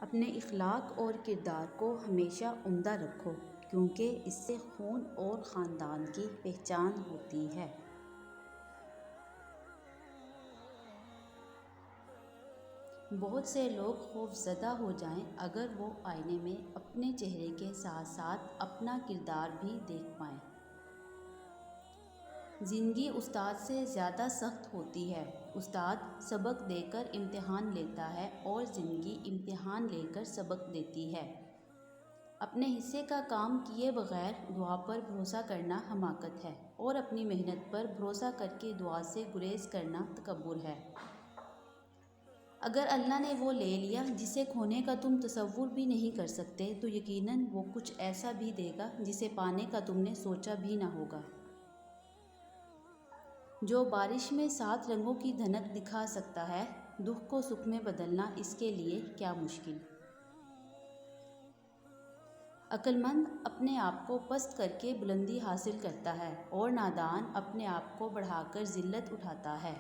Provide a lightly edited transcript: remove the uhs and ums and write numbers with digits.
اپنے اخلاق اور کردار کو ہمیشہ عمدہ رکھو، کیونکہ اس سے خون اور خاندان کی پہچان ہوتی ہے۔ بہت سے لوگ خوفزدہ ہو جائیں اگر وہ آئینے میں اپنے چہرے کے ساتھ ساتھ اپنا کردار بھی دیکھ پائیں۔ زندگی استاد سے زیادہ سخت ہوتی ہے۔ استاد سبق دے کر امتحان لیتا ہے اور زندگی امتحان لے کر سبق دیتی ہے۔ اپنے حصے کا کام کیے بغیر دعا پر بھروسہ کرنا حماقت ہے، اور اپنی محنت پر بھروسہ کر کے دعا سے گریز کرنا تکبر ہے۔ اگر اللہ نے وہ لے لیا جسے کھونے کا تم تصور بھی نہیں کر سکتے، تو یقیناً وہ کچھ ایسا بھی دے گا جسے پانے کا تم نے سوچا بھی نہ ہوگا۔ جو بارش میں 7 رنگوں کی دھنک دکھا سکتا ہے، دکھ کو سکھ میں بدلنا اس کے لیے کیا مشکل۔ عقل مند اپنے آپ کو پست کر کے بلندی حاصل کرتا ہے، اور نادان اپنے آپ کو بڑھا کر ذلت اٹھاتا ہے۔